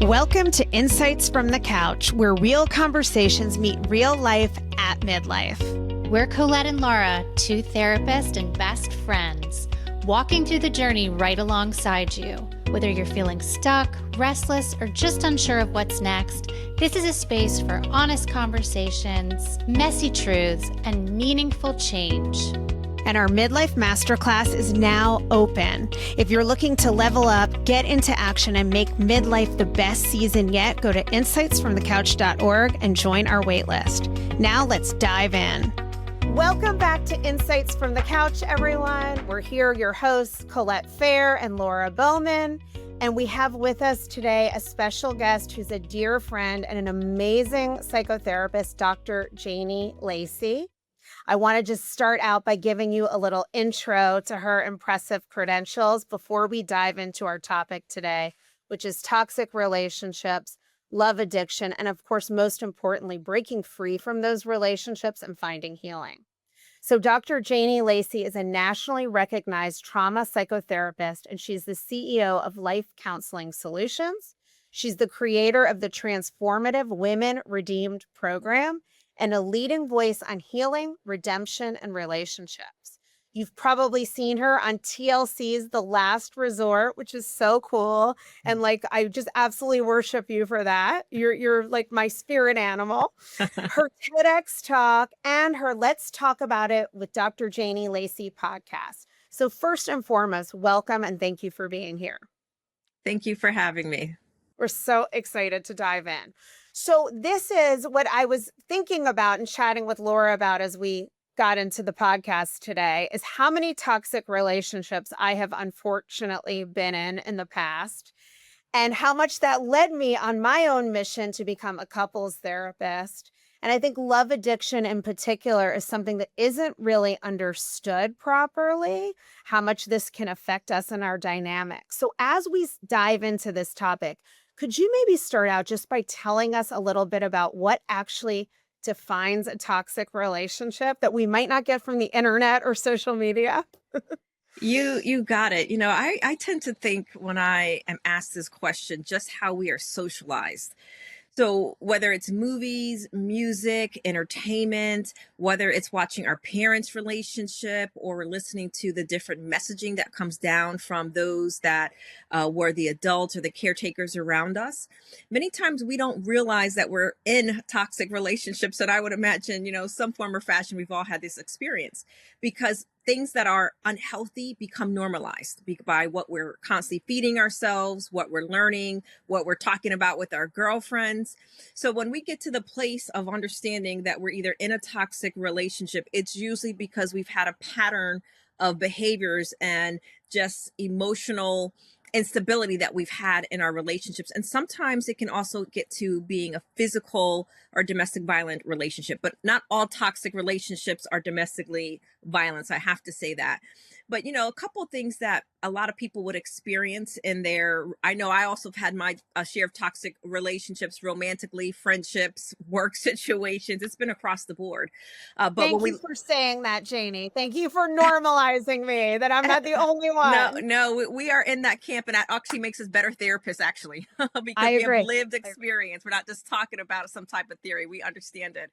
Welcome to Insights from the Couch, where real conversations meet real life at midlife. We're Colette and Laura, two therapists and best friends, walking through the journey right alongside you. Whether you're feeling stuck, restless, or just unsure of what's next, this is a space for honest conversations, messy truths, and meaningful change. And our Midlife Masterclass is now open. If you're looking to level up, get into action, and make midlife the best season yet, go to insightsfromthecouch.org and join our waitlist. Now let's dive in. Welcome back to Insights from the Couch, everyone. We're here, your hosts, Colette Fair and Laura Bowman. And we have with us today a special guest who's a dear friend and an amazing psychotherapist, Dr. Janie Lacy. I want to just start out by giving you a little intro to her impressive credentials before we dive into our topic today, which is toxic relationships, love addiction, and of course, most importantly, breaking free from those relationships and finding healing. So Dr. Janie Lacy is a nationally recognized trauma psychotherapist, and she's the CEO of Life Counseling Solutions. She's the creator of the transformative Women Redeemed program and a leading voice on healing, redemption, and relationships. You've probably seen her on TLC's The Last Resort, which is so cool. And I just absolutely worship you for that. You're like my spirit animal. Her TEDx talk and her Let's Talk About It with Dr. Janie Lacy podcast. So first and foremost, welcome and thank you for being here. Thank you for having me. We're so excited to dive in. So this is what I was thinking about and chatting with Laura about as we got into the podcast today, is how many toxic relationships I have unfortunately been in the past, and how much that led me on my own mission to become a couples therapist. And I think love addiction in particular is something that isn't really understood properly, how much this can affect us in our dynamics. So as we dive into this topic, could you maybe start out just by telling us a little bit about what actually defines a toxic relationship that we might not get from the internet or social media? You got it. I tend to think when I am asked this question, just how we are socialized. So whether it's movies, music, entertainment, whether it's watching our parents' relationship or listening to the different messaging that comes down from those that were the adults or the caretakers around us, many times we don't realize that we're in toxic relationships. And I would imagine, some form or fashion, we've all had this experience because things that are unhealthy become normalized by what we're constantly feeding ourselves, what we're learning, what we're talking about with our girlfriends. So when we get to the place of understanding that we're either in a toxic relationship, it's usually because we've had a pattern of behaviors and just emotional instability that we've had in our relationships. And sometimes it can also get to being a physical or domestic violent relationship, but not all toxic relationships are domestically violent. I have to say that. But, a couple of things that a lot of people would experience I know I also have had my share of toxic relationships, romantically, friendships, work situations. It's been across the board. Thank you for saying that, Janie. Thank you for normalizing me, that I'm not the only one. No, we are in that camp, and that actually makes us better therapists, actually, because we have lived experience. We're not just talking about some type of theory. We understand it.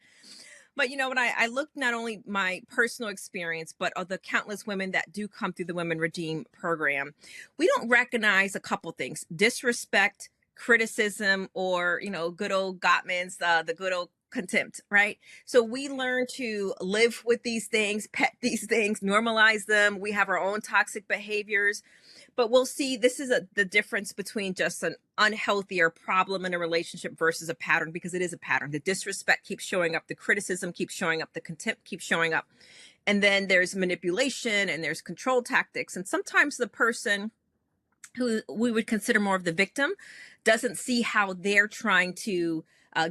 But, when I look not only my personal experience, but of the countless women that do come through the Women Redeem program, we don't recognize a couple things: disrespect, criticism, or, good old Gottman's, the good old contempt, right? So we learn to live with these things, pet these things, normalize them. We have our own toxic behaviors. But we'll see this is the difference between just an unhealthy or problem in a relationship versus a pattern, because it is a pattern. The disrespect keeps showing up. The criticism keeps showing up. The contempt keeps showing up. And then there's manipulation and there's control tactics. And sometimes the person who we would consider more of the victim doesn't see how they're trying to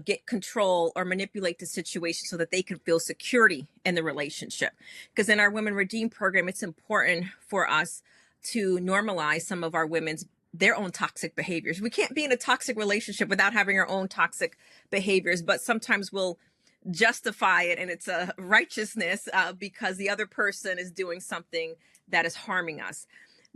get control or manipulate the situation so that they can feel security in the relationship. Because in our Women Redeem program, it's important for us to normalize some of our their own toxic behaviors. We can't be in a toxic relationship without having our own toxic behaviors, but sometimes we'll justify it and it's a righteousness because the other person is doing something that is harming us.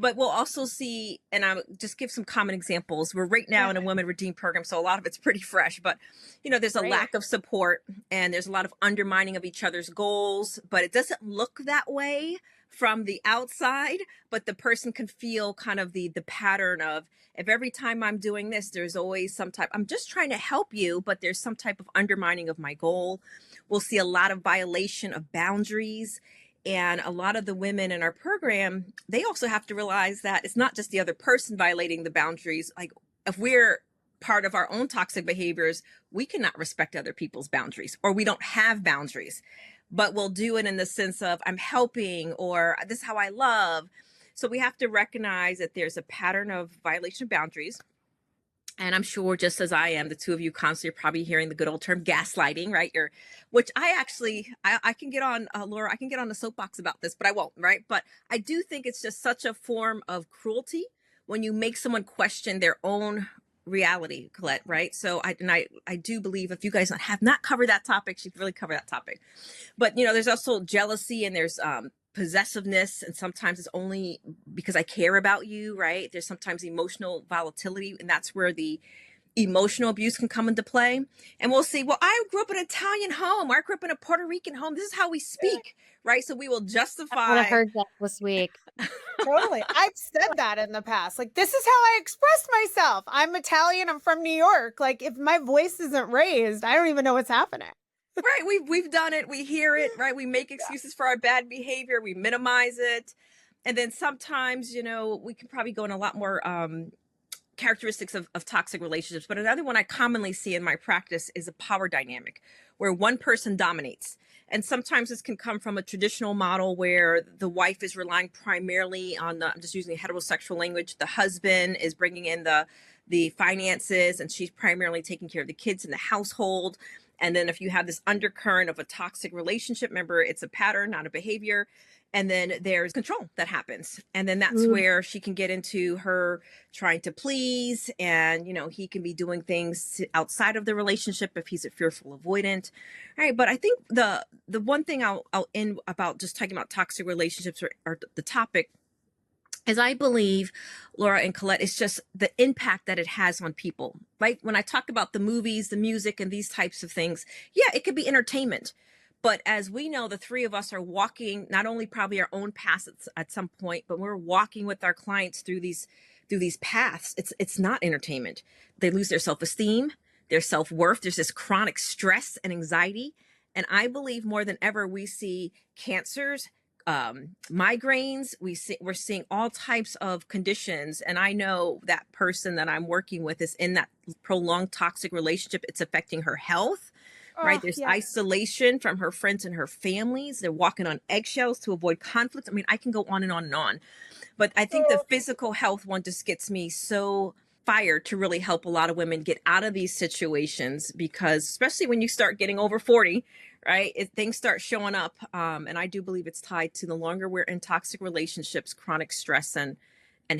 But we'll also see, and I'll just give some common examples. We're right now Yeah, in a Women Redeemed program, so a lot of it's pretty fresh. But, there's a great. lack of support and there's a lot of undermining of each other's goals, but it doesn't look that way from the outside. But the person can feel kind of the pattern of, if every time I'm doing this, there's always some type, I'm just trying to help you, but there's some type of undermining of my goal. We'll see a lot of violation of boundaries. And a lot of the women in our program, they also have to realize that it's not just the other person violating the boundaries. Like, if we're part of our own toxic behaviors, we cannot respect other people's boundaries, or we don't have boundaries, but we'll do it in the sense of, I'm helping, or this is how I love. So we have to recognize that there's a pattern of violation of boundaries. And I'm sure, just as I am, the two of you constantly are probably hearing the good old term gaslighting, right? Which I actually, I can get on, Laura, I can get on the soapbox about this, but I won't, right? But I do think it's just such a form of cruelty when you make someone question their own reality, Colette, right? So I do believe, if you guys have not covered that topic, you should really cover that topic. But there's also jealousy, and there's possessiveness, and sometimes it's only because I care about you, right? There's sometimes emotional volatility, and that's where the emotional abuse can come into play. And we'll see, well, I grew up in an Italian home, or I grew up in a Puerto Rican home, this is how we speak, right? So we will That's what I justify. heard that this week. Totally. I've said that in the past. Like, this is how I express myself. I'm Italian. I'm from New York. Like, if my voice isn't raised, I don't even know what's happening. Right, we've done it, we hear it, right? We make excuses for our bad behavior, we minimize it. And then sometimes, we can probably go in a lot more characteristics of toxic relationships. But another one I commonly see in my practice is a power dynamic where one person dominates. And sometimes this can come from a traditional model where the wife is relying primarily on I'm just using heterosexual language. The husband is bringing in the finances, and she's primarily taking care of the kids in the household. And then if you have this undercurrent of a toxic relationship, remember, it's a pattern, not a behavior. And then there's control that happens. And then that's where she can get into her trying to please. And, he can be doing things outside of the relationship if he's a fearful avoidant. All right. But I think the one thing I'll end about just talking about toxic relationships, or the topic, is I believe, Laura and Colette, it's just the impact that it has on people. Like, when I talk about the movies, the music, and these types of things, yeah, it could be entertainment. But as we know, the three of us are walking not only probably our own paths at some point, but we're walking with our clients through these paths. It's not entertainment. They lose their self-esteem, their self-worth. There's this chronic stress and anxiety. And I believe more than ever, we see cancers, migraines, we're seeing all types of conditions. And I know that person that I'm working with is in that prolonged toxic relationship. It's affecting her health. Right. There's isolation from her friends and her families. They're walking on eggshells to avoid conflict. I mean, I can go on and on and on. But I think the physical health one just gets me so fired to really help a lot of women get out of these situations, because especially when you start getting over 40, right, things start showing up. And I do believe it's tied to the longer we're in toxic relationships, chronic stress and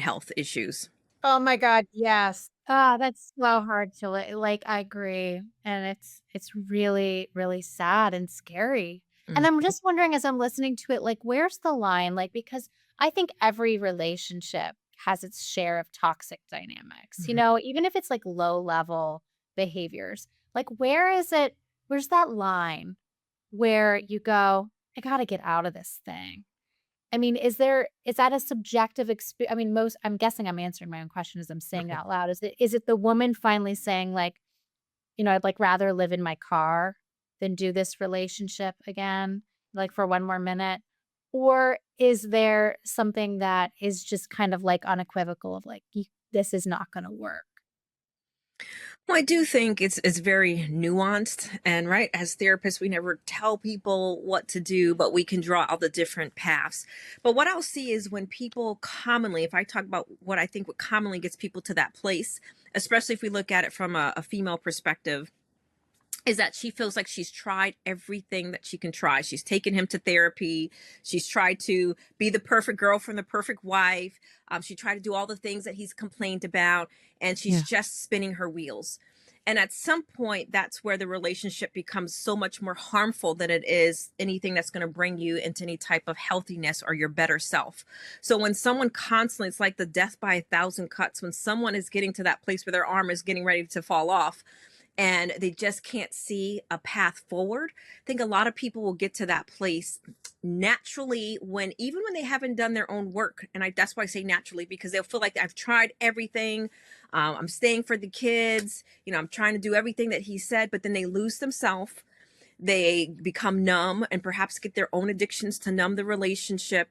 health issues. Oh my God. Yes. That's so hard to like. I agree, and it's really really sad and scary. And Mm. I'm just wondering, as I'm listening to it, like, where's the line? Like, because I think every relationship has its share of toxic dynamics. Mhm. Even if it's like low level behaviors. Like, where is it? Where's that line where you go, I got to get out of this thing? I mean, is that a subjective experience? I mean, I'm guessing I'm answering my own question as I'm saying it out loud. Is it the woman finally saying, like, I'd like rather live in my car than do this relationship again, like, for one more minute? Or is there something that is just kind of like unequivocal of like, this is not going to work? Well, I do think it's very nuanced, and right, as therapists, we never tell people what to do, but we can draw all the different paths. But what I'll see is when people commonly, if I talk about what I think what commonly gets people to that place, especially if we look at it from a female perspective, is that she feels like she's tried everything that she can try. She's taken him to therapy. She's tried to be the perfect girlfriend, the perfect wife. She tried to do all the things that he's complained about, and she's Yeah. just spinning her wheels. And at some point, that's where the relationship becomes so much more harmful than it is anything that's going to bring you into any type of healthiness or your better self. So when someone constantly, it's like the death by a thousand cuts, when someone is getting to that place where their arm is getting ready to fall off, and they just can't see a path forward. I think a lot of people will get to that place naturally when, even when they haven't done their own work. And that's why I say naturally, because they'll feel like I've tried everything. I'm staying for the kids. I'm trying to do everything that he said, but then they lose themselves. They become numb and perhaps get their own addictions to numb the relationship.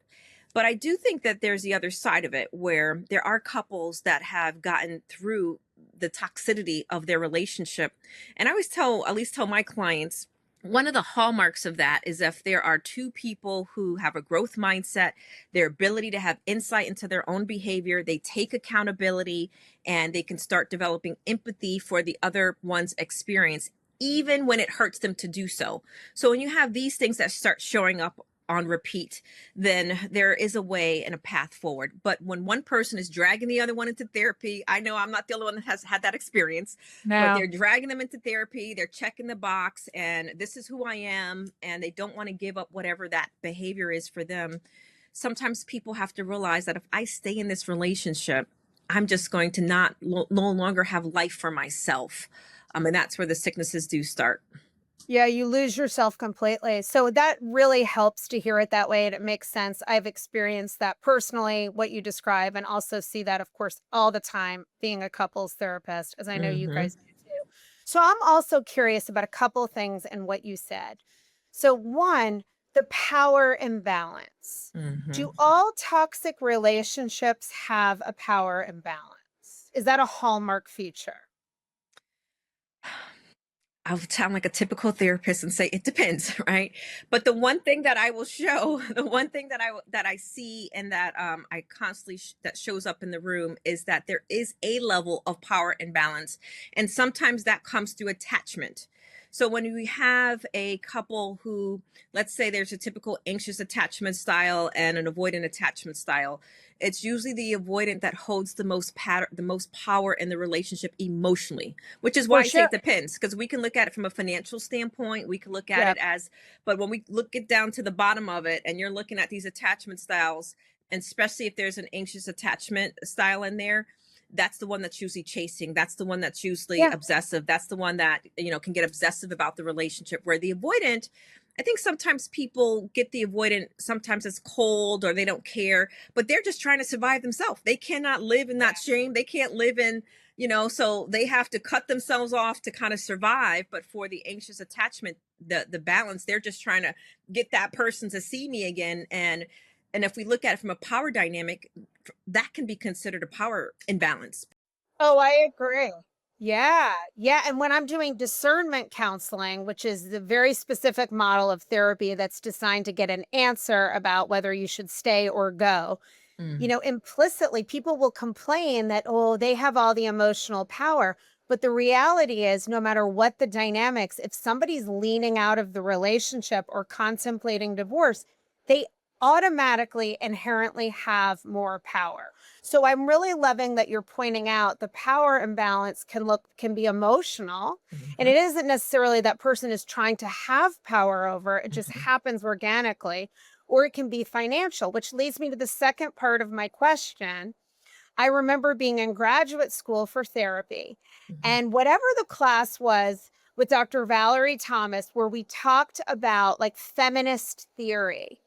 But I do think that there's the other side of it, where there are couples that have gotten through the toxicity of their relationship. And I always at least tell my clients, one of the hallmarks of that is if there are two people who have a growth mindset, their ability to have insight into their own behavior, they take accountability, and they can start developing empathy for the other one's experience, even when it hurts them to do so. So when you have these things that start showing up on repeat, then there is a way and a path forward. But when one person is dragging the other one into therapy, I know I'm not the only one that has had that experience, but they're dragging them into therapy, they're checking the box, and this is who I am, and they don't want to give up whatever that behavior is for them. Sometimes people have to realize that if I stay in this relationship, I'm just going to no longer have life for myself. And that's where the sicknesses do start. Yeah, you lose yourself completely. So that really helps to hear it that way. And it makes sense. I've experienced that personally, what you describe, and also see that, of course, all the time being a couples therapist, as I know you Mm-hmm. guys do too. So I'm also curious about a couple of things in what you said. So, one, the power imbalance. Mm-hmm. Do all toxic relationships have a power imbalance? Is that a hallmark feature? I'll sound like a typical therapist and say it depends, right? But the one thing that I will show, the one thing that I see, and that I constantly that shows up in the room, is that there is a level of power imbalance, and sometimes that comes through attachment. So when we have a couple who, let's say there's a typical anxious attachment style and an avoidant attachment style, it's usually the avoidant that holds the most power in the relationship emotionally, which is why For I say sure. it depends, because we can look at it from a financial standpoint. We can look at Yeah. it as, but when we it down to the bottom of it, and you're looking at these attachment styles, and especially if there's an anxious attachment style in there, that's the one that's usually chasing. That's the one that's usually Yeah. obsessive. That's the one that, can get obsessive about the relationship, where the avoidant, I think sometimes people get the avoidant, sometimes it's cold or they don't care, but they're just trying to survive themselves. They cannot live in that shame. They can't live in, so they have to cut themselves off to kind of survive. But for the anxious attachment, the balance, they're just trying to get that person to see me again. And if we look at it from a power dynamic, that can be considered a power imbalance. Oh, I agree. Yeah. Yeah. And when I'm doing discernment counseling, which is the very specific model of therapy that's designed to get an answer about whether you should stay or go, Mm. implicitly people will complain that, oh, they have all the emotional power. But the reality is, no matter what the dynamics, if somebody's leaning out of the relationship or contemplating divorce, they automatically inherently have more power. So I'm really loving that you're pointing out the power imbalance can be emotional. And Mhm. it isn't necessarily that person is trying to have power over, it just Mhm. happens organically, or it can be financial, which leads me to the second part of my question. I remember being in graduate school for therapy, Mhm. and whatever the class was with Dr. Valerie Thomas, where we talked about like feminist theory,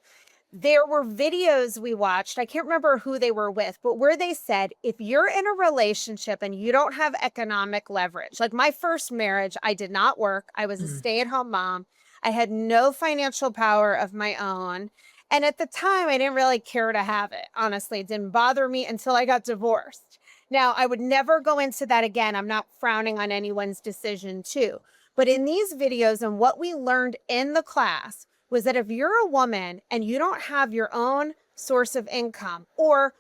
there were videos we watched. I can't remember who they were with, but where they said, if you're in a relationship and you don't have economic leverage, like my first marriage, I did not work. I was a Mm. stay-at-home mom. I had no financial power of my own. And at the time, I didn't really care to have it. Honestly, it didn't bother me until I got divorced. Now, I would never go into that again. I'm not frowning on anyone's decision to. But in these videos and what we learned in the class was that if you're a woman and you don't have your own source of income or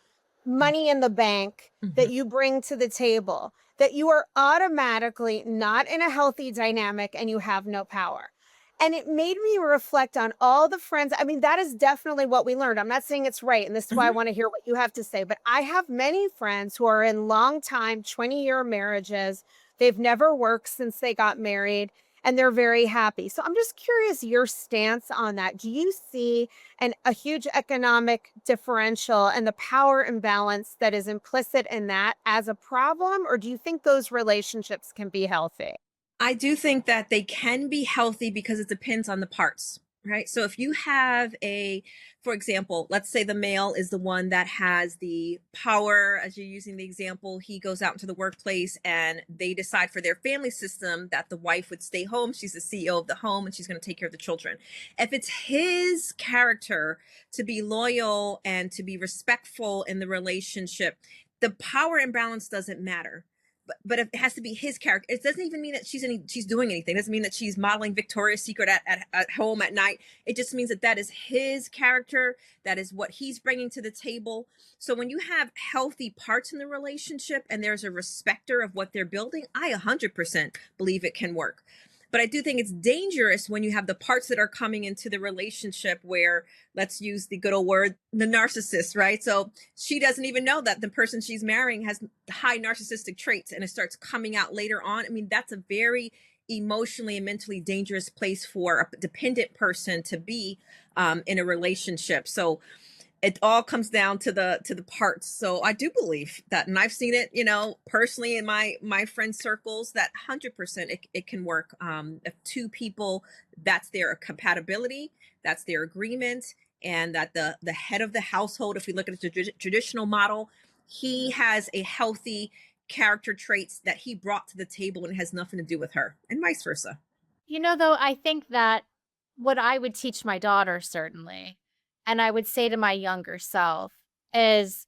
money in the bank that Mhm. you bring to the table, that you are automatically not in a healthy dynamic and you have no power. And it made me reflect on all the friends. I mean, that is definitely what we learned. I'm not saying it's right. And this is why I Mhm. want to hear what you have to say. But I have many friends who are in long time, 20-year marriages. They've never worked since they got married and they're very happy. So I'm just curious your stance on that. Do you see a huge economic differential and the power imbalance that is implicit in that as a problem? Or do you think those relationships can be healthy? I do think that they can be healthy because it depends on the parts, right? So if you have for example, let's say the male is the one that has the power, as you're using the example, he goes out into the workplace and they decide for their family system that the wife would stay home. She's the CEO of the home and she's going to take care of the children. If it's his character to be loyal and to be respectful in the relationship, the power imbalance doesn't matter, but it has to be his character. It doesn't even mean that she's doing anything. It doesn't mean that she's modeling Victoria's Secret at home at night. It just means that is his character. That is what he's bringing to the table. So when you have healthy parts in the relationship and there's a respecter of what they're building, I 100% believe it can work. But I do think it's dangerous when you have the parts that are coming into the relationship where, let's use the good old word, the narcissist, right? So she doesn't even know that the person she's marrying has high narcissistic traits and it starts coming out later on. I mean, that's a very emotionally and mentally dangerous place for a dependent person to be in a relationship. So it all comes down to the parts. So I do believe that, and I've seen it, personally in my friend circles, that 100% it can work. If two people, that's their compatibility, that's their agreement, and that the head of the household, if we look at the traditional model, he has a healthy character traits that he brought to the table and it has nothing to do with her, and vice versa. Though, I think that what I would teach my daughter, certainly, and I would say to my younger self is,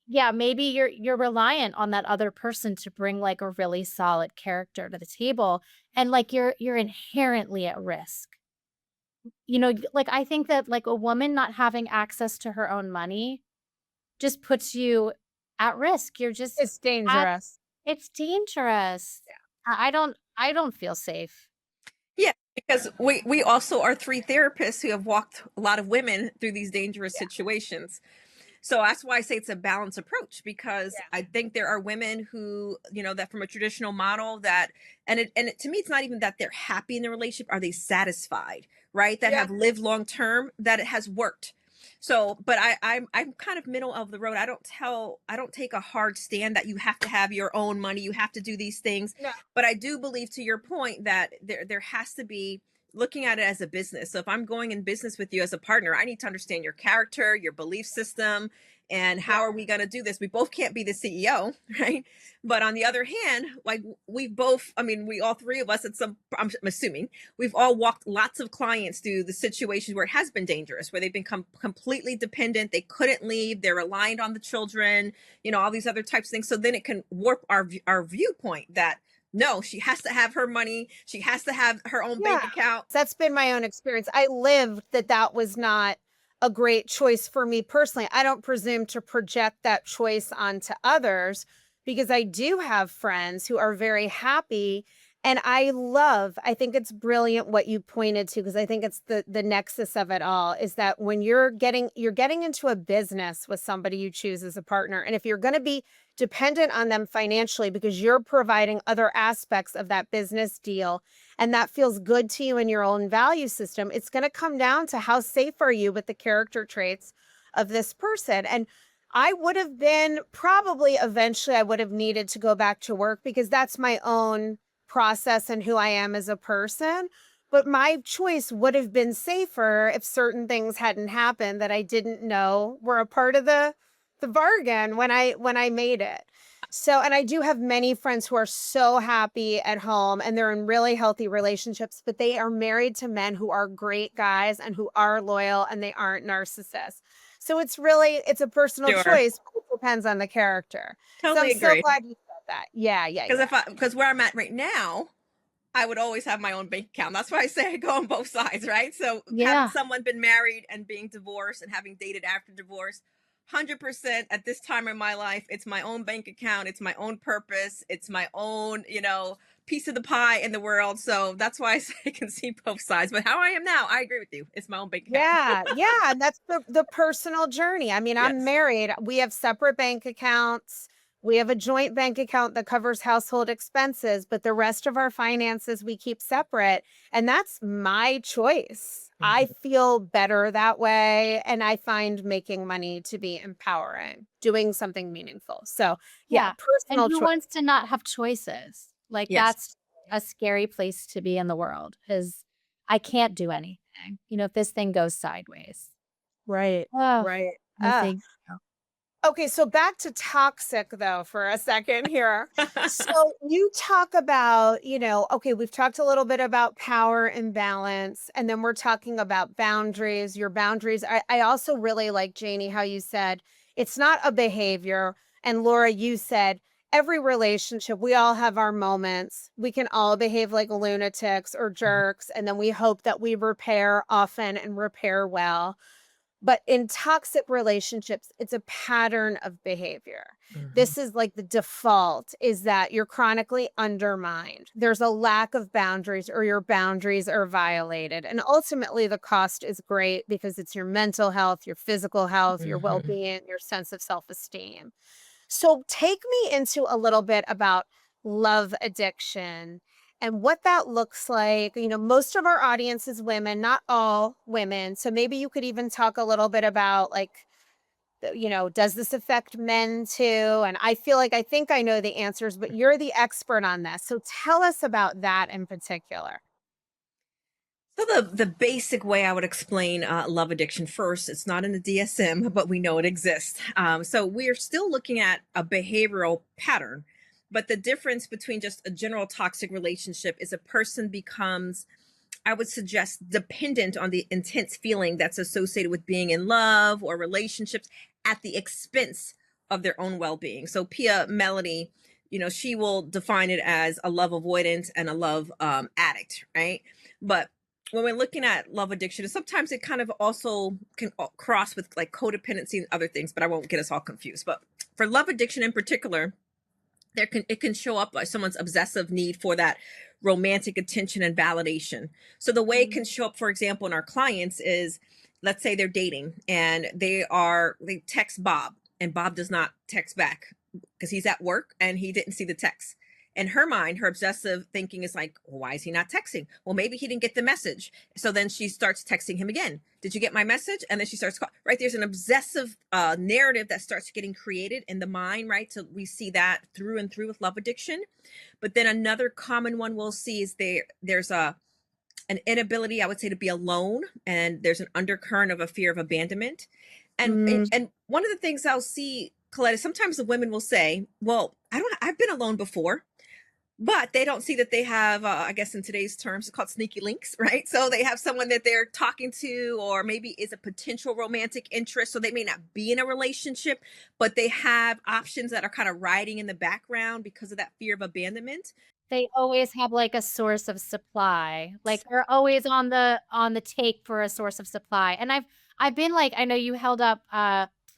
yeah, maybe you're reliant on that other person to bring like a really solid character to the table, and like you're inherently at risk. Like I think that like a woman not having access to her own money just puts you at risk. You're just It's at dangerous. it's dangerous. I don't feel safe. Yeah, because we also are three therapists who have walked a lot of women through these dangerous situations. So that's why I say it's a balanced approach, because I think there are women who, that from a traditional model that, to me, it's not even that they're happy in the relationship. Are they satisfied, right? That Yeah. have lived long term, that it has worked. So, but I'm kind of middle of the road. I don't take a hard stand that you have to have your own money, you have to do these things. No. But I do believe, to your point, that there has to be looking at it as a business. So if I'm going in business with you as a partner, I need to understand your character, your belief system, and how are we going to do this? We both can't be the CEO, right? But on the other hand, like we all three of us I'm assuming we've all walked lots of clients through the situations where it has been dangerous, where they've become completely dependent. They couldn't leave. They're reliant on the children, all these other types of things. So then it can warp our viewpoint that, no, she has to have her money. She has to have her own bank Yeah. account. That's been my own experience. I lived that was not a great choice for me personally. I don't presume to project that choice onto others because I do have friends who are very happy. And I think it's brilliant what you pointed to, because I think it's the nexus of it all is that when you're getting into a business with somebody you choose as a partner, and if you're going to be dependent on them financially because you're providing other aspects of that business deal and that feels good to you in your own value system, it's going to come down to how safe are you with the character traits of this person. And I would have been probably eventually I would have needed to go back to work because that's my own process and who I am as a person. But my choice would have been safer if certain things hadn't happened that I didn't know were a part of the bargain when I made it. So, and I do have many friends who are so happy at home and they're in really healthy relationships, but they are married to men who are great guys and who are loyal and they aren't narcissists. So it's a personal Sure. choice, but it depends on the character. So I'm Totally so agree. glad you said that. Yeah, yeah, yeah. Because where I'm at right now, I would always have my own bank account. That's why I say I go on both sides, right? So having Yeah. someone been married and being divorced and having dated after divorce, 100% at this time in my life, it's my own bank account. It's my own purpose. It's my own, piece of the pie in the world. So that's why I say I can see both sides. But how I am now, I agree with you. It's my own bank account. Yeah, yeah, and that's the personal journey. I mean, I'm Yes. married. We have separate bank accounts. We have a joint bank account that covers household expenses, but the rest of our finances we keep separate. And that's my choice. I Mhm. feel better that way. And I find making money to be empowering, doing something meaningful. So, yeah, Yeah, and personal who choice. wants to not have choices? Like, Yes. that's a scary place to be in the world, is I can't do anything, if this thing goes sideways. Right. Oh, Right. I'm a big Okay, so back to toxic though for a second here. So you talk about, okay, we've talked a little bit about power imbalance, and then we're talking about boundaries, your boundaries. I also really like, Janie, how you said it's not a behavior. And Laura, you said every relationship, we all have our moments. We can all behave like lunatics or jerks, and then we hope that we repair often and repair well. But in toxic relationships, it's a pattern of behavior. Mhm. This is like the default is that you're chronically undermined. There's a lack of boundaries or your boundaries are violated. And ultimately, the cost is great because it's your mental health, your physical health, your well Mhm. being, your sense of self esteem. So take me into a little bit about love addiction and what that looks like. Most of our audience is women, not all women. So maybe you could even talk a little bit about like, does this affect men too? And I think I know the answers, but you're the expert on this. So tell us about that in particular. So the basic way I would explain love addiction first, it's not in the DSM, but we know it exists. So we're still looking at a behavioral pattern, but the difference between just a general toxic relationship is a person becomes, I would suggest, dependent on the intense feeling that's associated with being in love or relationships at the expense of their own well-being. So Pia Melody, she will define it as a love avoidant and a love addict, right? But when we're looking at love addiction, sometimes it kind of also can cross with like codependency and other things, but I won't get us all confused. But for love addiction in particular, it can show up like someone's obsessive need for that romantic attention and validation. So the way it can show up, for example, in our clients is, let's say they're dating and they text Bob and Bob does not text back because he's at work and he didn't see the text. In her mind, her obsessive thinking is like, well, why is he not texting? Well, maybe he didn't get the message. So then she starts texting him again. Did you get my message? And then she starts right. There's an obsessive narrative that starts getting created in the mind, right? So we see that through and through with love addiction. But then another common one we'll see is there's an inability, I would say, to be alone, and there's an undercurrent of a fear of abandonment. And Mm, and one of the things I'll see, Colette, is sometimes the women will say, "Well, I've been alone before." But they don't see that they have, I guess in today's terms, it's called sneaky links, right? So they have someone that they're talking to, or maybe is a potential romantic interest. So they may not be in a relationship, but they have options that are kind of riding in the background because of that fear of abandonment. They always have, like, a source of supply. Like, they're always on the take for a source of supply, and I've been like, I know you held up,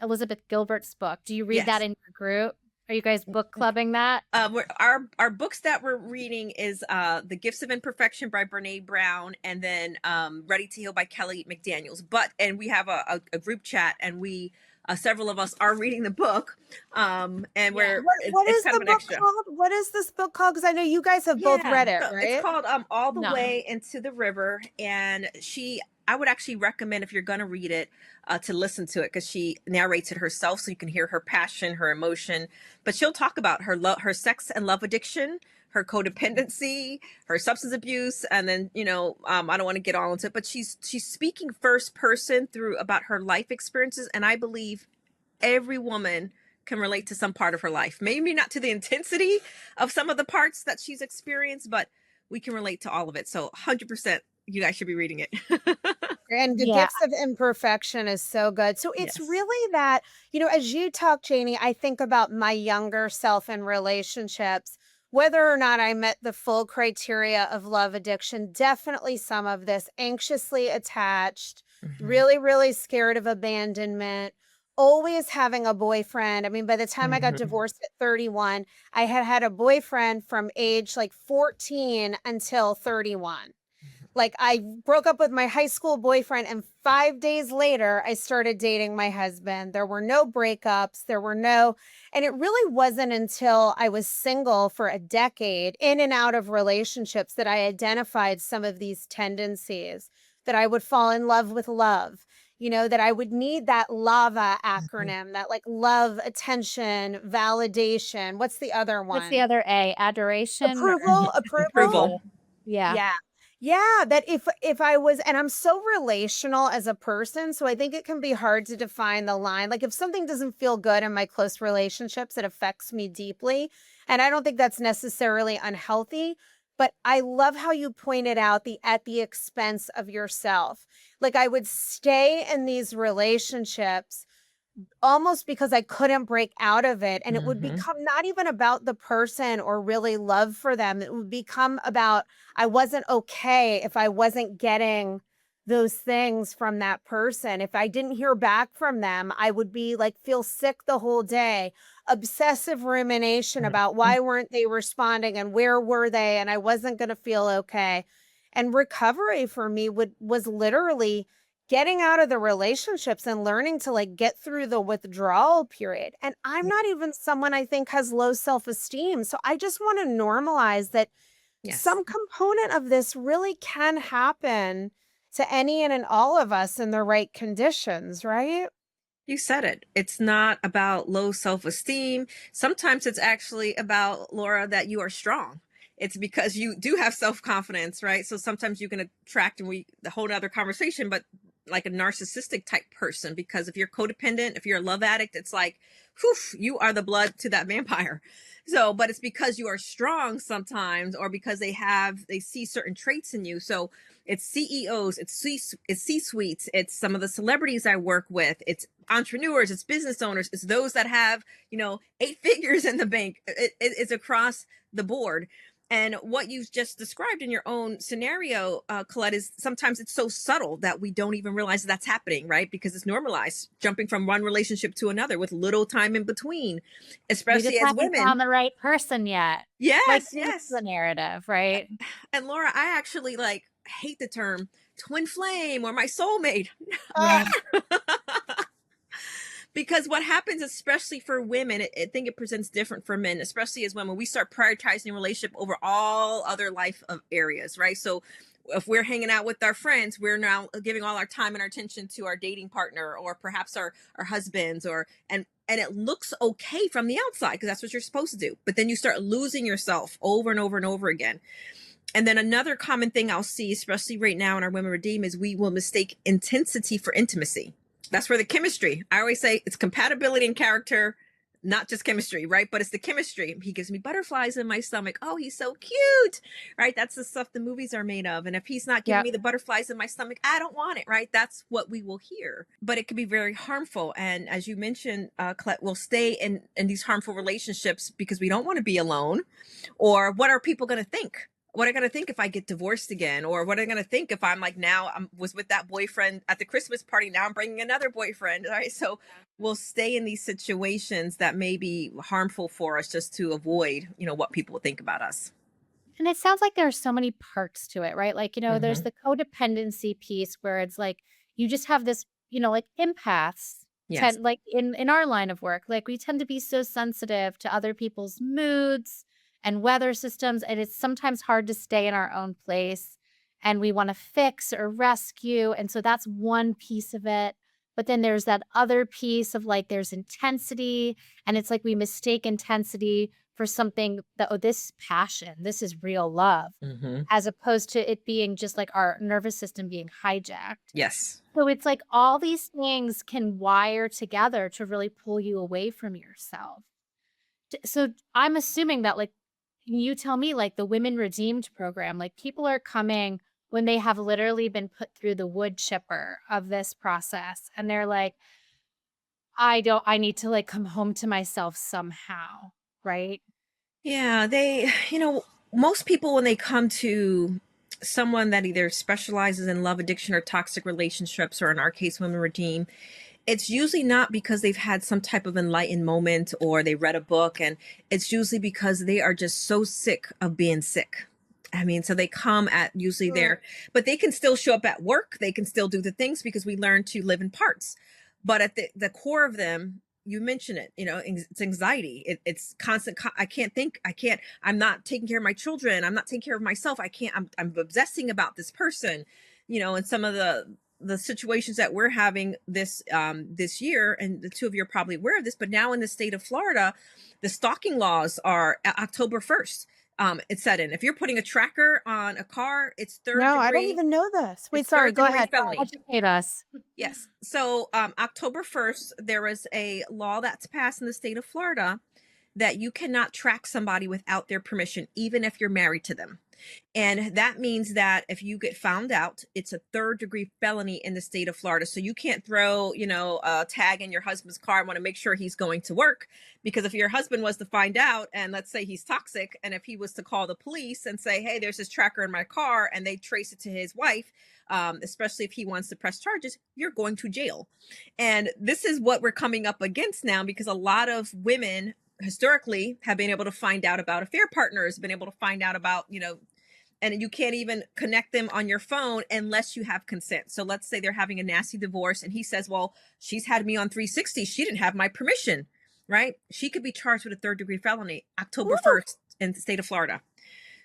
Elizabeth Gilbert's book. Do you read that Yes. in your group? Are you guys book clubbing that? Our books that we're reading is The Gifts of Imperfection by Brene Brown, and then Ready to Heal by Kelly McDaniels. And we have a group chat, and we several of us are reading the book, and Yeah. what it's is kind of the an book extra. called? What is this book called? Because I know you guys have both Yeah, read it, so it's right? called All the No. Way into the River, and I would actually recommend, if you're going to read it, to listen to it, because she narrates it herself, so you can hear her passion, her emotion. But she'll talk about her sex and love addiction, her codependency, her substance abuse, and then I don't want to get all into it, but she's speaking first person through about her life experiences, and I believe every woman can relate to some part of her life. Maybe not to the intensity of some of the parts that she's experienced, but we can relate to all of it. So 100% you guys should be reading it. And the Yeah. gifts of imperfection is so good. So it's Yes. really that, as you talk, Janie, I think about my younger self in relationships, whether or not I met the full criteria of love addiction, definitely some of this anxiously attached, Mhm. really, really scared of abandonment, always having a boyfriend. I mean, by the time I got Mhm. divorced at 31, I had had a boyfriend from age like 14 until 31. Like I broke up with my high school boyfriend and 5 days later I started dating my husband. There were no breakups. And it really wasn't until I was single for a decade in and out of relationships that I identified some of these tendencies, that I would fall in love with love, that I would need that LAVA Mhm. acronym, that like love, attention, validation. What's the other What's the one? other A? Adoration or Approval. Approval. approval? Yeah. Yeah. Yeah, that if I was, and I'm so relational as a person, so I think it can be hard to define the line. Like if something doesn't feel good in my close relationships, it affects me deeply, and I don't think that's necessarily unhealthy, but I love how you pointed out the at the expense of yourself. Like I would stay in these relationships almost because I couldn't break out of it. And it would Hmm. become not even about the person or really love for them. It would become about I wasn't okay if I wasn't getting those things from that person. If I didn't hear back from them, I would be like, feel sick the whole day. Obsessive rumination about why weren't they responding and where were they? And I wasn't going to feel okay. And recovery for me was literally getting out of the relationships and learning to like get through the withdrawal period. And I'm not even someone I think has low self-esteem. So I just want to normalize that Yes. some component of this really can happen to any and all of us in the right conditions, right? You said it. It's not about low self-esteem. Sometimes it's actually about, Laura, that you are strong. It's because you do have self-confidence, right? So sometimes you can attract, and the whole other conversation, but like a narcissistic type person, because if you're codependent, if you're a love addict, it's like, whew, you are the blood to that vampire. So, but it's because you are strong sometimes, or because they see certain traits in you. So it's CEOs, it's C-suites, it's some of the celebrities I work with, it's entrepreneurs, it's business owners, it's those that have, 8 figures in the bank. It's across the board. And what you've just described in your own scenario, Colette, is sometimes it's so subtle that we don't even realize that's happening, right? Because it's normalized, jumping from one relationship to another with little time in between, We especially just as haven't women. found the right person yet. Like Yes, that's yes. the narrative, right? And Laura, I actually like hate the term twin flame or my soulmate. Uh, Right. Because what happens, especially for women, I think it presents different for men, especially as women, we start prioritizing relationship over all other life of areas, right? So if we're hanging out with our friends, we're now giving all our time and our attention to our dating partner, or perhaps our husbands, and it looks okay from the outside because that's what you're supposed to do. But then you start losing yourself over and over and over again. And then another common thing I'll see, especially right now in our Women Redeem, is we will mistake intensity for intimacy. That's where the chemistry, I always say it's compatibility and character, not just chemistry, right? But it's the chemistry. He gives me butterflies in my stomach. Oh, he's so cute, right? That's the stuff the movies are made of. And if he's not giving Yep. me the butterflies in my stomach, I don't want it, right? That's what we will hear. But it can be very harmful. And as you mentioned, Colette, we'll stay in these harmful relationships because we don't want to be alone. Or what are people going to think? What are they going to think if I get divorced again? Or what are they going to think if I'm like, now I was with that boyfriend at the Christmas party, now I'm bringing another boyfriend, right? So we'll stay in these situations that may be harmful for us just to avoid, what people will think about us. And it sounds like there's so many parts to it, right? Like, there's Hmm. the codependency piece where it's like you just have this, like empaths Yes. tend like in our line of work, like we tend to be so sensitive to other people's moods and weather systems, and it's sometimes hard to stay in our own place and we want to fix or rescue. And so that's one piece of it. But then there's that other piece of like there's intensity, and it's like we mistake intensity for something that, oh, this passion, this is real love, Hmm. as opposed to it being just like our nervous system being hijacked. Yes. So it's like all these things can wire together to really pull you away from yourself. So I'm assuming that, like, you tell me, like the Women Redeemed program, like people are coming when they have literally been put through the wood chipper of this process. And they're like, I need to like come home to myself somehow. Right. Yeah, most people, when they come to someone that either specializes in love addiction or toxic relationships, or in our case, Women Redeem, it's usually not because they've had some type of enlightened moment or they read a book. And it's usually because they are just so sick of being sick. I mean, so they come at usually Mm. there, but they can still show up at work. They can still do the things because we learn to live in parts. But at the core of them, you mention it, it's anxiety. It's constant. I can't think. I can't. I'm not taking care of my children. I'm not taking care of myself. I can't. I'm obsessing about this person, and some of the situations that we're having this year, and the two of you are probably aware of this, but now in the state of Florida, the stalking laws are October 1st. It's set in. If you're putting a tracker on a car, it's third No, I don't degree. even know this. Wait, It's sorry, third go degree ahead. felony. Educate us. Yes. So October 1st, there was a law that's passed in the state of Florida that you cannot track somebody without their permission, even if you're married to them. And that means that if you get found out, it's a third degree felony in the state of Florida. So you can't throw, a tag in your husband's car and want to make sure he's going to work. Because if your husband was to find out, and let's say he's toxic, and if he was to call the police and say, hey, there's this tracker in my car, and they trace it to his wife, especially if he wants to press charges, you're going to jail. And this is what we're coming up against now, because a lot of women historically have been able to find out about affair partners, been able to find out about, and you can't even connect them on your phone unless you have consent. So let's say they're having a nasty divorce and he says, well, she's had me on 360. She didn't have my permission, right? She could be charged with a third degree felony October 1st in the state of Florida.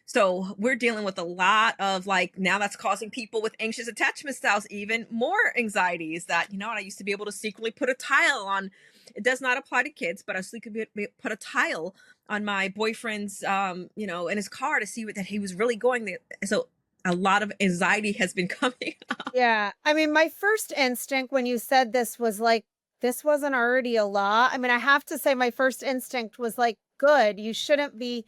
So we're dealing with a lot of now that's causing people with anxious attachment styles even more anxieties that, I used to be able to secretly put a tile on. It does not apply to kids, but I could put a tile on my boyfriend's, in his car to see that he was really going there. So a lot of anxiety has been coming up. Yeah. I mean, my first instinct when you said this was this wasn't already a law. I mean, I have to say my first instinct was good. You shouldn't be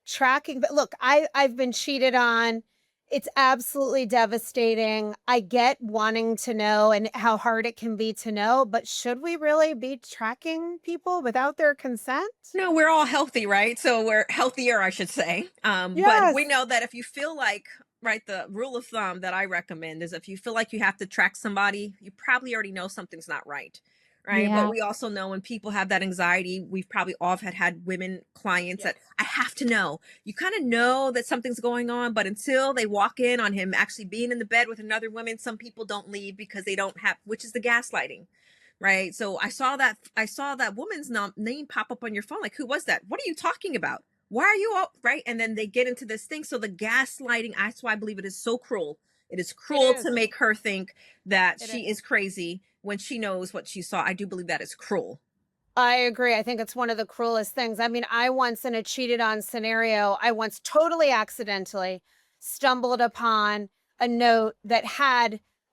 tracking. But look, I've been cheated on. It's absolutely devastating. I get wanting to know and how hard it can be to know, but should we really be tracking people without their consent? No, we're all healthy, right? So we're healthier, I should say. But Yes. we know that if you feel right, the rule of thumb that I recommend is if you feel like you have to track somebody, you probably already know something's not right. Right. Yeah. But we also know when people have that anxiety, we've probably all had women clients that I have to know. You kind of know that something's going on, but until they walk in on him actually being in the bed with another woman, some people don't leave because they don't have, which is the gaslighting. Right. So I saw that woman's name pop up on your phone. Like, who was that? What are you talking about? Why are you up? Right. And then they get into this thing. So the gaslighting, that's why I believe it is so cruel. It is cruel to make her think that she is crazy when she knows what she saw. I do believe that is cruel. I agree. I think it's one of the cruelest things. I mean, I once in a cheated on scenario, I once totally accidentally stumbled upon a note that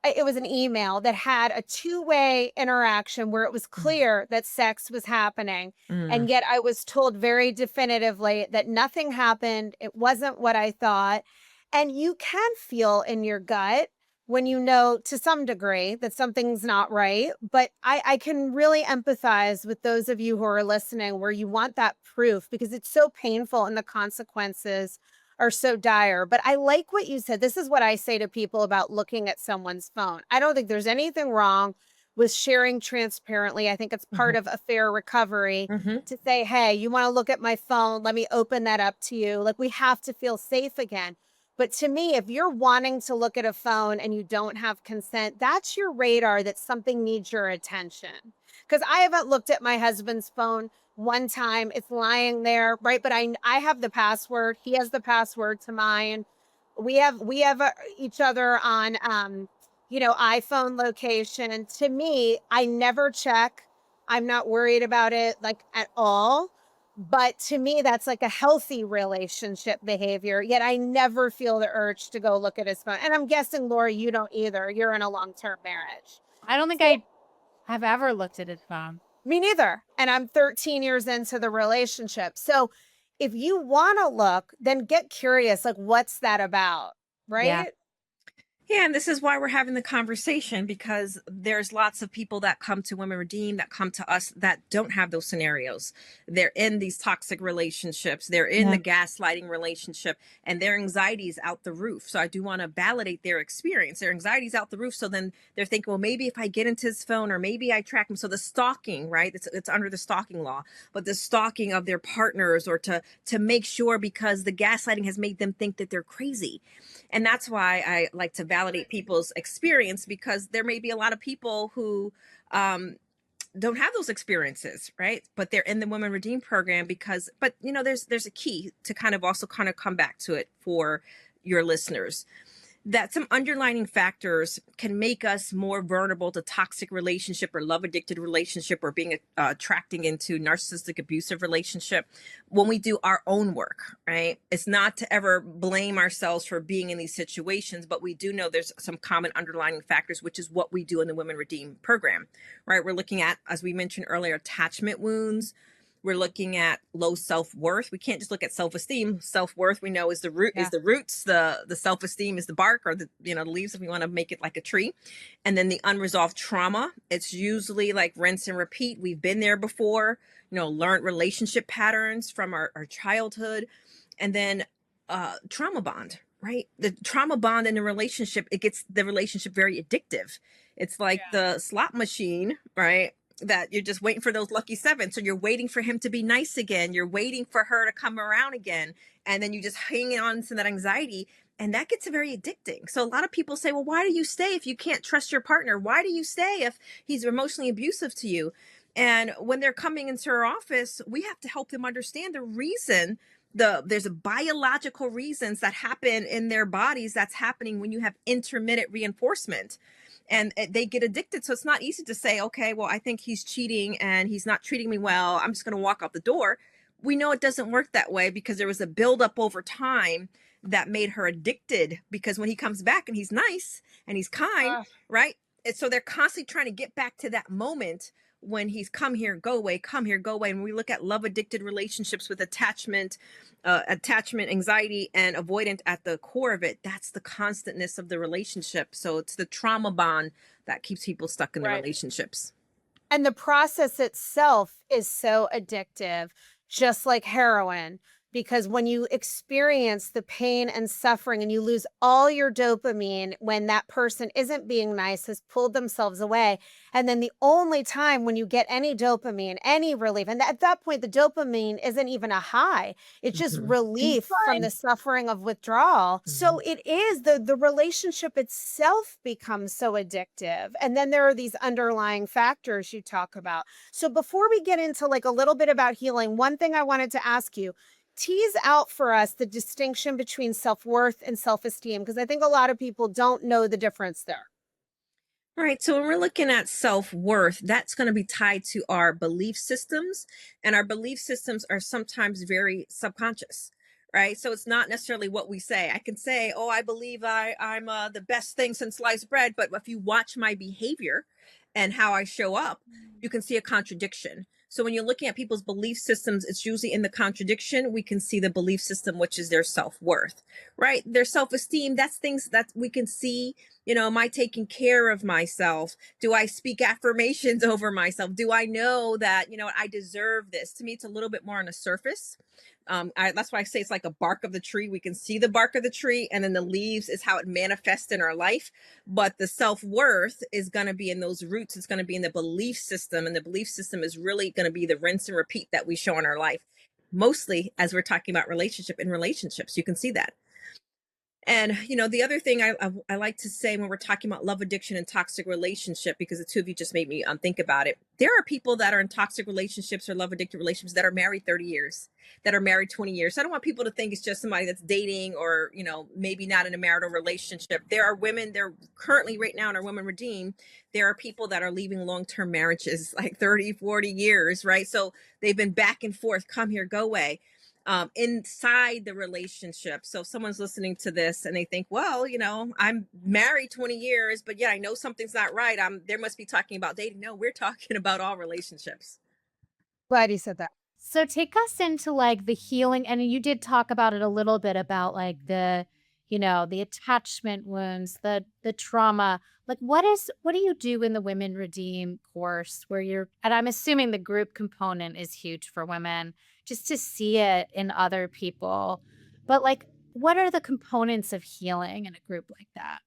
it was an email that had a two-way interaction where it was clear that sex was happening. And yet I was told very definitively that nothing happened. It wasn't what I thought. And you can feel in your gut when you know to some degree that something's not right. But I can really empathize with those of you who are listening where you want that proof because it's so painful and the consequences are so dire. But I like what you said. This is what I say to people about looking at someone's phone. I don't think there's anything wrong with sharing transparently. I think it's part of affair recovery to say, hey, you want to look at my phone? Let me open that up to you. We have to feel safe again. But to me, if you're wanting to look at a phone and you don't have consent, that's your radar that something needs your attention. Because I haven't looked at my husband's phone one time. It's lying there, right? But I have the password. He has the password to mine. We have each other on, iPhone location. To me, I never check. I'm not worried about it at all. But to me, that's a healthy relationship behavior. Yet I never feel the urge to go look at his phone. And I'm guessing, Laura, you don't either. You're in a long-term marriage. I don't think I have ever looked at his phone. Me neither. And I'm 13 years into the relationship. So if you want to look, then get curious. What's that about? Right? Yeah, and this is why we're having the conversation, because there's lots of people that come to Women Redeem, that come to us, that don't have those scenarios. They're in these toxic relationships, they're in the Yeah. gaslighting relationship, and their anxiety is out the roof. So I do want to validate their experience. Their anxiety is out the roof. So then they're thinking, well, maybe if I get into his phone, or maybe I track him. So the stalking, right? It's under the stalking law, but the stalking of their partners, or to make sure, because the gaslighting has made them think that they're crazy. And that's why I like to validate people's experience, because there may be a lot of people who um, don't have those experiences, right? But they're in the Women Redeem program because, but there's a key to kind of also kind of come back to it for your listeners, that some underlining factors can make us more vulnerable to toxic relationship or love addicted relationship, or being attracting into narcissistic abusive relationship, when we do our own work, right? It's not to ever blame ourselves for being in these situations, but we do know there's some common underlining factors, which is what we do in the Women Redeem program, right? We're looking at, as we mentioned earlier, attachment wounds. We're looking at low self-worth. We can't just look at self-esteem. Self-worth, we know, is the root, is the roots. The self-esteem is the bark, or the leaves, if we want to make it like a tree. And then the unresolved trauma, it's usually like rinse and repeat. We've been there before, learned relationship patterns from our childhood. And then trauma bond, right? The trauma bond in a relationship, it gets the relationship very addictive. It's like the slot machine, right? That you're just waiting for those lucky sevens. So you're waiting for him to be nice again. You're waiting for her to come around again. And then you just hang on to that anxiety. And that gets very addicting. So a lot of people say, well, why do you stay if you can't trust your partner? Why do you stay if he's emotionally abusive to you? And when they're coming into our office, we have to help them understand the reason. There's a biological reasons that happen in their bodies that's happening when you have intermittent reinforcement, and they get addicted. So it's not easy to say, okay, well, I think he's cheating and he's not treating me well, I'm just going to walk out the door. We know it doesn't work that way, because there was a buildup over time that made her addicted, because when he comes back and he's nice and he's kind, right? And so they're constantly trying to get back to that moment when he's come here, go away, come here, go away. And we look at love addicted relationships with attachment anxiety, and avoidant at the core of it. That's the constantness of the relationship. So it's the trauma bond that keeps people stuck in the relationships. And the process itself is so addictive, just like heroin, because when you experience the pain and suffering and you lose all your dopamine when that person isn't being nice, has pulled themselves away. And then the only time when you get any dopamine, any relief, and at that point, the dopamine isn't even a high. It's just relief from the suffering of withdrawal. So it is the relationship itself becomes so addictive. And then there are these underlying factors you talk about. So before we get into like a little bit about healing, one thing I wanted to ask you, tease out for us the distinction between self-worth and self-esteem, because I think a lot of people don't know the difference there. Right. So when we're looking at self-worth, that's going to be tied to our belief systems. And our belief systems are sometimes very subconscious. Right. So it's not necessarily what we say. I can say, oh, I believe I'm the best thing since sliced bread. But if you watch my behavior and how I show up, you can see a contradiction. So when you're looking at people's belief systems, it's usually in the contradiction. We can see the belief system, which is their self-worth, right? Their self-esteem, that's things that we can see. Am I taking care of myself? Do I speak affirmations over myself? Do I know that, I deserve this? To me, it's a little bit more on the surface. That's why I say it's like a bark of the tree. We can see the bark of the tree, and then the leaves is how it manifests in our life. But the self-worth is going to be in those roots. It's going to be in the belief system. And the belief system is really going to be the rinse and repeat that we show in our life. Mostly as we're talking about relationships, you can see that. And, the other thing I like to say when we're talking about love addiction and toxic relationship, because the two of you just made me think about it. There are people that are in toxic relationships or love addicted relationships that are married 30 years, that are married 20 years. So I don't want people to think it's just somebody that's dating or, maybe not in a marital relationship. There are women, they're currently right now in our Women Redeem. There are people that are leaving long-term marriages like 30, 40 years, right? So they've been back and forth, come here, go away. Inside the relationship. So if someone's listening to this and they think, well, I'm married 20 years, but I know something's not right. There must be talking about dating. No, we're talking about all relationships. Glad you said that. So take us into like the healing, and you did talk about it a little bit about like the the attachment wounds, the trauma. Like what do you do in the Women Redeem course where and I'm assuming the group component is huge for women, just to see it in other people. But like, what are the components of healing in a group like that?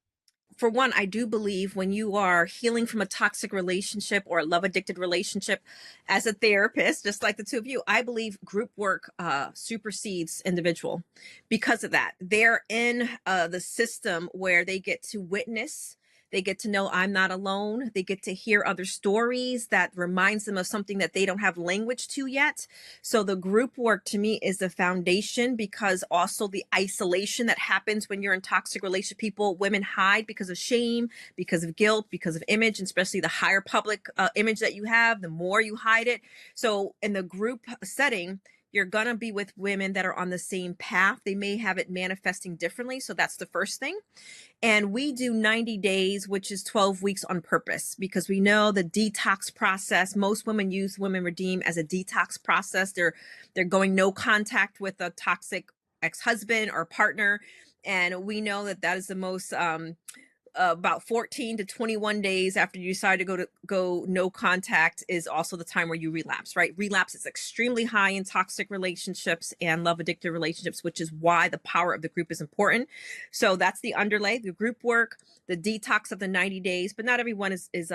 For one, I do believe when you are healing from a toxic relationship or a love addicted relationship, as a therapist, just like the two of you, I believe group work supersedes individual because of that. They're in the system where they get to witness. They get to know I'm not alone. They get to hear other stories that reminds them of something that they don't have language to yet. So the group work to me is the foundation, because also the isolation that happens when you're in toxic relationship, women hide because of shame, because of guilt, because of image, and especially the higher public image that you have, the more you hide it. So in the group setting, you're going to be with women that are on the same path. They may have it manifesting differently. So that's the first thing. And we do 90 days, which is 12 weeks on purpose, because we know the detox process. Most women use Women Redeem as a detox process. They're going no contact with a toxic ex-husband or partner. And we know that that is the most about 14 to 21 days after you decide to go no contact is also the time where you relapse, right? Relapse is extremely high in toxic relationships and love addicted relationships, which is why the power of the group is important. So that's the underlay, the group work, the detox of the 90 days, but not everyone is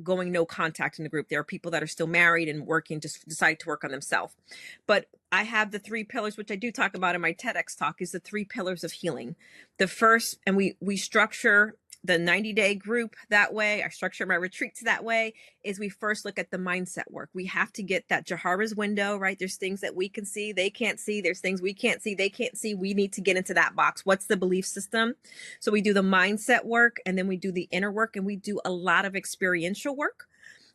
going no contact in the group. There are people that are still married and working, just decide to work on themselves. But I have the 3 pillars, which I do talk about in my TEDx talk, is the 3 pillars of healing. The first, and we structure the 90-day group that way, I structure my retreats that way, is we first look at the mindset work. We have to get that Jehovah's window, right? There's things that we can see, they can't see. There's things we can't see, they can't see. We need to get into that box. What's the belief system? So we do the mindset work, and then we do the inner work, and we do a lot of experiential work.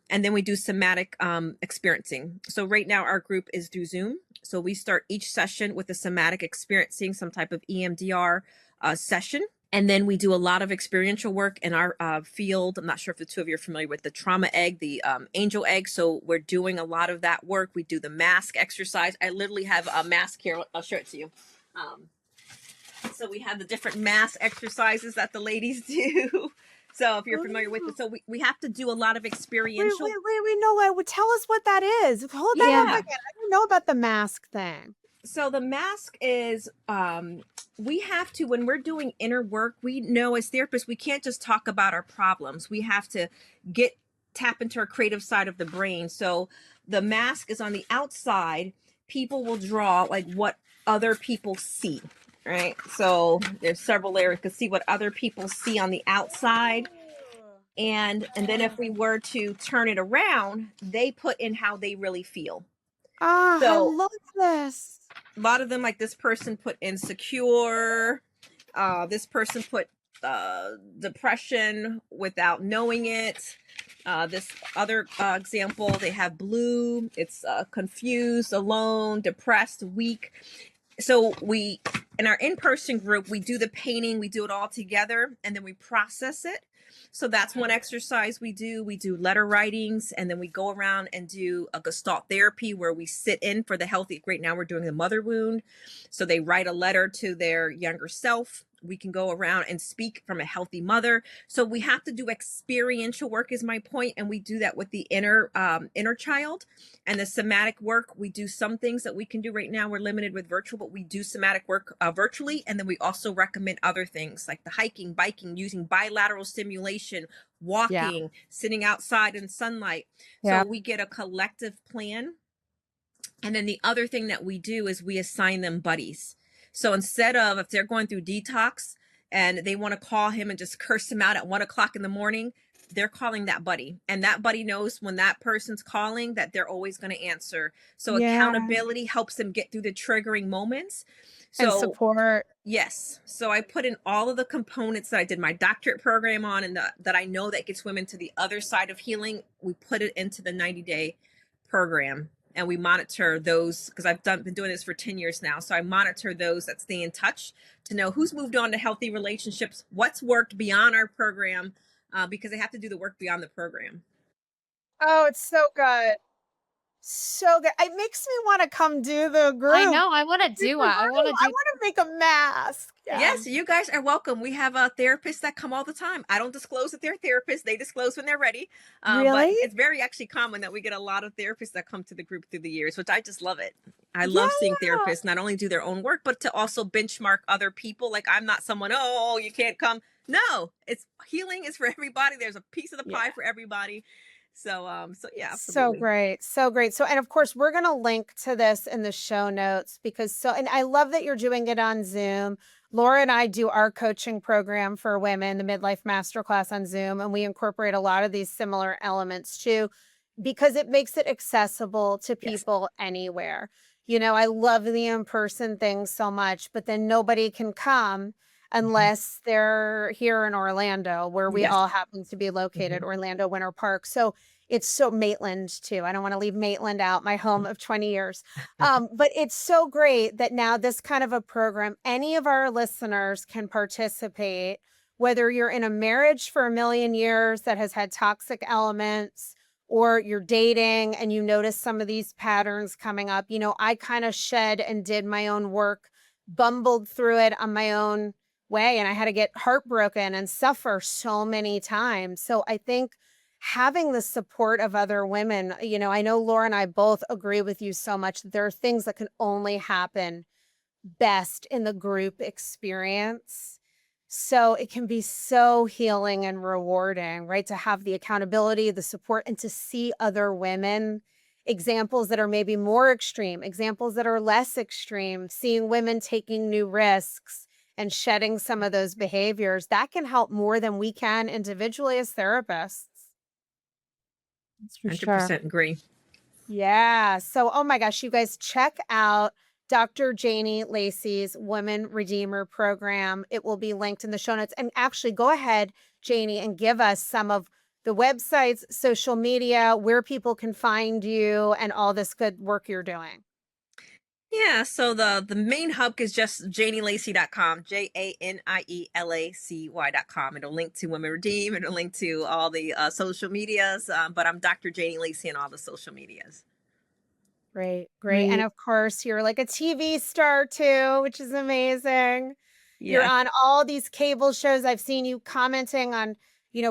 And then we do somatic experiencing. So right now our group is through Zoom. So we start each session with a somatic experiencing, some type of EMDR session. And then we do a lot of experiential work in our field. I'm not sure if the two of you are familiar with the trauma egg, the angel egg. So we're doing a lot of that work. We do the mask exercise. I literally have a mask here. I'll show it to you. So we have the different mask exercises that the ladies do. So if you're familiar with it, so we have to do a lot of experiential. Wait, no, tell us what that is. Hold that up again. I don't know about the mask thing. So the mask is, we have to, when we're doing inner work, we know as therapists, we can't just talk about our problems. We have to tap into our creative side of the brain. So the mask is on the outside. People will draw like what other people see, right? So there's several layers. You can see what other people see on the outside. And then if we were to turn it around, they put in how they really feel. Ah, so, I love this. A lot of them, like this person put insecure. This person put depression without knowing it. This other example, they have blue. It's confused, alone, depressed, weak. So in our in-person group, we do the painting, we do it all together, and then we process it. So that's one exercise we do. We do letter writings, and then we go around and do a Gestalt therapy where we sit in for the healthy. Right now we're doing the mother wound. So they write a letter to their younger self. We can go around and speak from a healthy mother. So we have to do experiential work is my point. And we do that with the inner child. And the somatic work, we do some things that we can do right now. We're limited with virtual, but we do somatic work virtually. And then we also recommend other things like the hiking, biking, using bilateral stimulation, walking, sitting outside in sunlight. So we get a collective plan. And then the other thing that we do is we assign them buddies. So instead of, if they're going through detox and they want to call him and just curse him out at 1 o'clock in the morning, they're calling that buddy. And that buddy knows when that person's calling that they're always going to answer. So accountability helps them get through the triggering moments. So, and support. Yes. So I put in all of the components that I did my doctorate program on and that I know that gets women to the other side of healing. We put it into the 90-day program. And we monitor those because I've been doing this for 10 years now. So I monitor those that stay in touch to know who's moved on to healthy relationships, what's worked beyond our program, because they have to do the work beyond the program. Oh, it's so good. So good. It makes me want to come do the I group. know. I want to do it. I want to I do. want to make a mask. Yeah. Yes, you guys are welcome. We have therapists that come all the time. I don't disclose that they're therapists; they disclose when they're ready. But Really? it's very actually common that we get a lot of therapists that come to the group through the years, which I just love it. I love seeing Yeah. therapists not only do their own work, but to also benchmark other people. Like I'm not someone, oh, you can't come. No, it's healing is for everybody. There's a piece of the Yeah. pie for everybody. So yeah, So absolutely. great. So great. So, and of course, we're going to link to this in the show notes and I love that you're doing it on Zoom. Laura and I do our coaching program for women, the Midlife Masterclass on Zoom, and we incorporate a lot of these similar elements too, because it makes it accessible to Yes. people anywhere. I love the in-person thing so much, but then nobody can come Mhm. unless they're here in Orlando, where we Yes. all happen to be located, Mhm. Orlando Winter Park. So it's so Maitland too. I don't want to leave Maitland out, my home of 20 years. But it's so great that now this kind of a program, any of our listeners can participate, whether you're in a marriage for a million years that has had toxic elements, or you're dating and you notice some of these patterns coming up. I kind of shed and did my own work, bumbled through it on my own way, and I had to get heartbroken and suffer so many times. So I think having the support of other women, I know Laura and I both agree with you so much that there are things that can only happen best in the group experience. So it can be so healing and rewarding, right? To have the accountability, the support, and to see other women, examples that are maybe more extreme, examples that are less extreme, seeing women taking new risks and shedding some of those behaviors, that can help more than we can individually as therapists. That's for sure. 100% agree. Yeah. So, oh my gosh, you guys check out Dr. Janie Lacy's Women Redeemer program. It will be linked in the show notes. And actually, go ahead, Janie, and give us some of the websites, social media, where people can find you, and all this good work you're doing. Yeah, so the main hub is just janielacy.com, JANIELACY.com. It'll link to Women Redeem, it'll link to all the social medias, but I'm Dr. Janie Lacy in all the social medias. Great, great. And of course, you're like a TV star too, which is amazing. You're Yeah. on all these cable shows. I've seen you commenting on,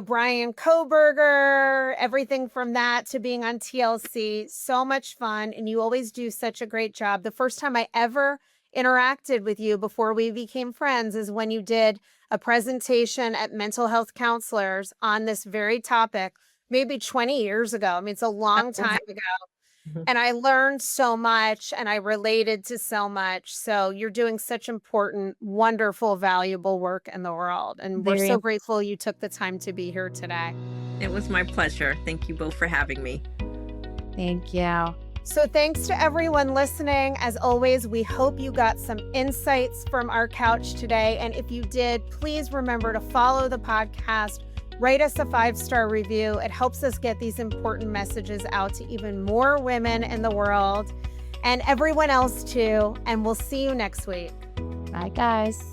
Brian Koberger, everything from that to being on TLC. So much fun. And you always do such a great job. The first time I ever interacted with you before we became friends is when you did a presentation at Mental Health Counselors on this very topic, maybe 20 years ago. I mean, it's a long Oh, time ago. And I learned so much and I related to so much. So you're doing such important, wonderful, valuable work in the world. And we're Very so grateful you took the time to be here today. it was my pleasure. Thank you both for having me. Thank you. So thanks to everyone listening. As always, we hope you got some insights from our couch today. And if you did, please remember to follow the podcast. Write us a 5-star review. It helps us get these important messages out to even more women in the world and everyone else too. And we'll see you next week. Bye, guys.